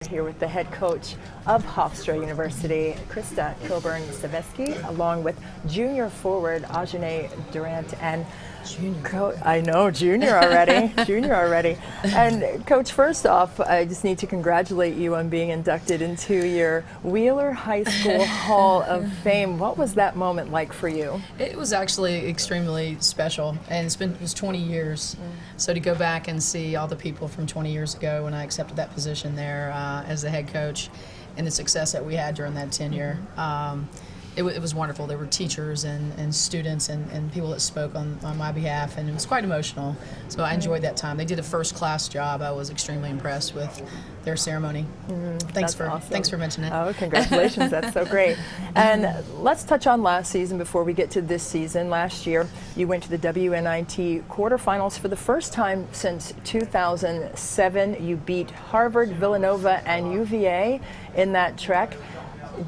Here with the head coach of Hofstra University, Krista Kilburn-Steveskey, along with junior forward Ashunae Durant and junior already. And Coach, first off, I just need to congratulate you on being inducted into your Wheeler High School Hall of Fame. What was that moment like for you? It was actually extremely special, and it was 20 years. So to go back and see all the people from 20 years ago when I accepted that position there as the head coach, and the success that we had during that tenure. It was wonderful. There were teachers and students and people that spoke on my behalf, and it was quite emotional. So I enjoyed that time. They did a first-class job. I was extremely impressed with their ceremony. Thanks for mentioning it. Oh, congratulations. That's so great. And let's touch on last season before we get to this season. Last year, you went to the WNIT quarterfinals for the first time since 2007. You beat Harvard, Villanova, and UVA in that trek.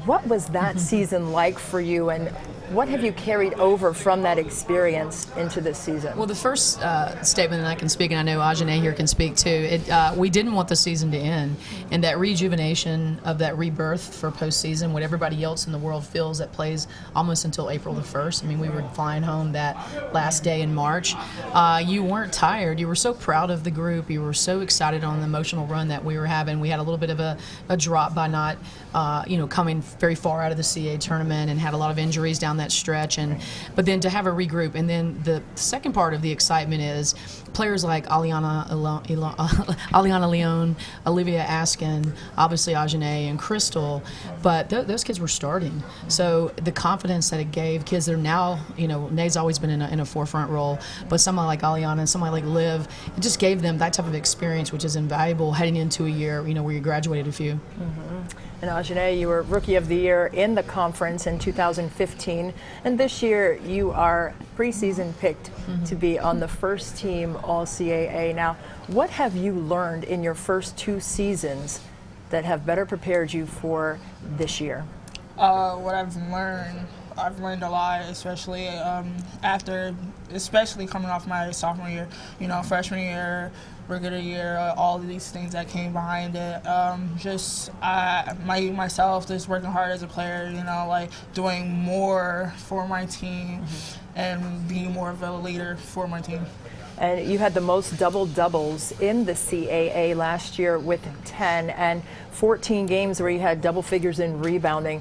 What was that season like for you, and what have you carried over from that experience into this season? Well, the first statement that I can speak, and I know Ashunae here can speak too, we didn't want the season to end. And that rejuvenation of that rebirth for postseason, what everybody else in the world feels that plays almost until April the 1st. I mean, we were flying home that last day in March. You weren't tired. You were so proud of the group. You were so excited on the emotional run that we were having. We had a little bit of a drop by not coming very far out of the CA tournament, and had a lot of injuries down that stretch, but then to have a regroup. And then the second part of the excitement is players like Aliana Leon, Olivia Askin, obviously Ashunae and Crystal, but those kids were starting. So the confidence that it gave kids that are now, Nae's always been in a forefront role, but someone like Aliana and somebody like Liv, it just gave them that type of experience, which is invaluable heading into a year, where you graduated a few. And Ashunae, you were Rookie of the Year in the conference in 2015, and this year you are preseason picked to be on the first team All-CAA. Now, what have you learned in your first 2 seasons that have better prepared you for this year? What I've learned a lot, especially especially coming off my sophomore year, freshman year, Rookie of the Year, all of these things that came behind it. Myself just working hard as a player, like doing more for my team and being more of a leader for my team. And you had the most double-doubles in the CAA last year with 10 and 14 games where you had double figures in rebounding.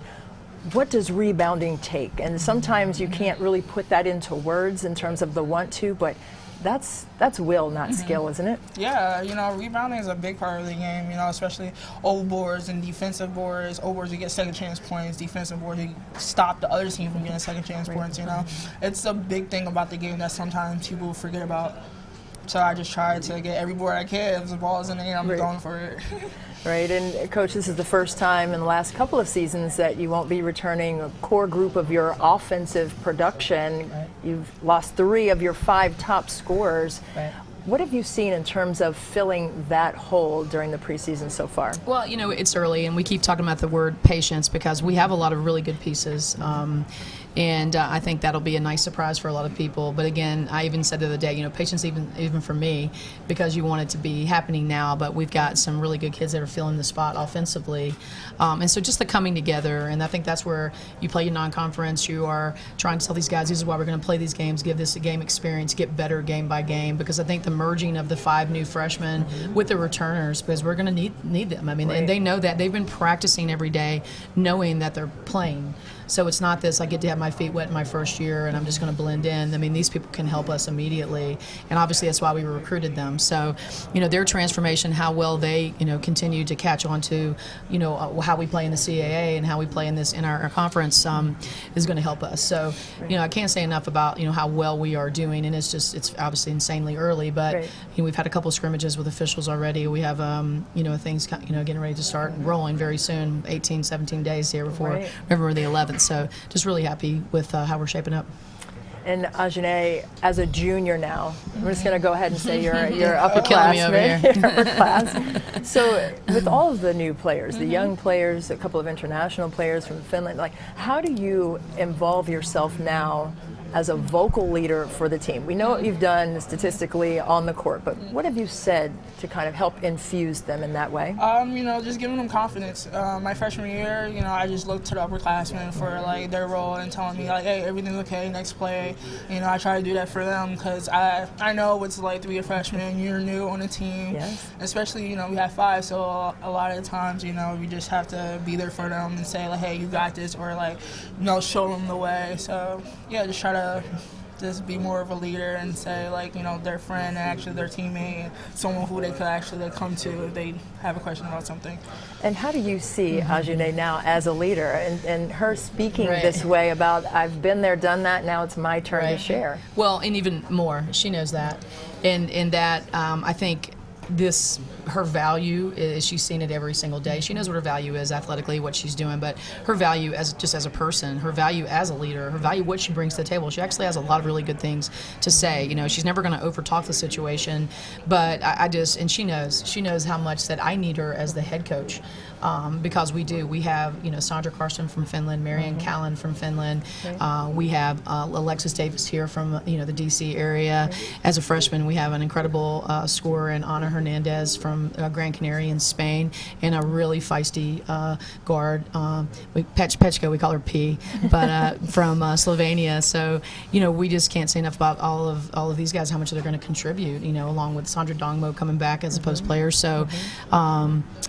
What does rebounding take? And sometimes you can't really put that into words in terms of the want to, but that's will, not skill, isn't it? Yeah, rebounding is a big part of the game, especially old boards and defensive boards. Old boards, you get second chance points. Defensive boards, you stop the other team from getting second chance points, It's a big thing about the game that sometimes people forget about. So I just try to get every board I can. If the ball is in the air, I'm going for it. Right, and Coach, this is the first time in the last couple of seasons that you won't be returning a core group of your offensive production. Right. You've lost 3 of your 5 top scorers. Right. What have you seen in terms of filling that hole during the preseason so far? Well, it's early, and we keep talking about the word patience because we have a lot of really good pieces. And I think that'll be a nice surprise for a lot of people. But again, I even said the other day, patience even for me, because you want it to be happening now. But we've got some really good kids that are filling the spot offensively. And so just the coming together, and I think that's where you play your non-conference. You are trying to tell these guys, this is why we're going to play these games, give this a game experience, get better game by game. Because I think the merging of the 5 new freshmen with the returners, because we're going to need them. I mean, and they know that. They've been practicing every day knowing that they're playing. So it's not this, I get to have my feet wet in my first year and I'm just going to blend in. I mean, these people can help us immediately. And obviously that's why we recruited them. So, their transformation, how well they, continue to catch on to, how we play in the CAA and how we play in our conference is going to help us. So, I can't say enough about, how well we are doing. And it's obviously insanely early, but we've had a couple of scrimmages with officials already. We have, things, getting ready to start rolling very soon, 18, 17 days here before November the 11th. So just really happy with how we're shaping up. And Ashunae, as a junior now, I'm just going to go ahead and say you're upperclassman. You're upper class. So with all of the new players, the young players, a couple of international players from Finland, how do you involve yourself now as a vocal leader for the team? We know what you've done statistically on the court, but what have you said to kind of help infuse them in that way? Just giving them confidence. My freshman year, I just looked to the upperclassmen for like their role and telling me like, hey, everything's okay, next play. I try to do that for them because I know what it's like to be a freshman. You're new on the team, yes. Especially we have 5, so a lot of the times we just have to be there for them and say like, hey, you got this, or like show them the way. So yeah, just try to just be more of a leader and say like their friend and actually their teammate, someone who they could actually come to if they have a question about something. And how do you see Ashunae now as a leader and her speaking Right. this way about, I've been there, done that, now it's my turn to Right. share? Well, and even more, she knows that, and that I think her value is, she's seen it every single day. She knows what her value is athletically, what she's doing, but her value as a person, her value as a leader, her value what she brings to the table. She actually has a lot of really good things to say. She's never going to overtalk the situation, but and she knows how much that I need her as the head coach. Because we have Sandra Carson from Finland, Marianne Callan from Finland, we have Alexis Davis here from the DC area. As a freshman, we have an incredible scorer in Ana Hernandez from Gran Canaria in Spain, and a really feisty guard, Pechka, we call her P, but from Slovenia. So we just can't say enough about all of these guys, how much they're going to contribute. Along with Sandra Dongmo coming back as a post player. So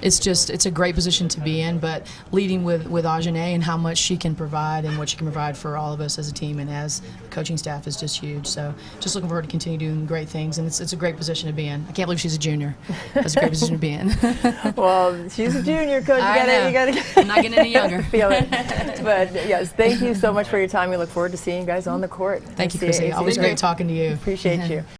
it's a great position to be in, but leading with Ashunae and how much she can provide and what she can provide for all of us as a team and as coaching staff is just huge. So just looking forward to continue doing great things, and it's a great position to be in. I can't believe she's a junior. That's a great position to be in. Well, she's a junior, Coach. You got to I'm not getting any younger. feel it. But yes, thank you so much for your time. We look forward to seeing you guys on the court. Thank you, Krista. Always great talking to you. Appreciate you.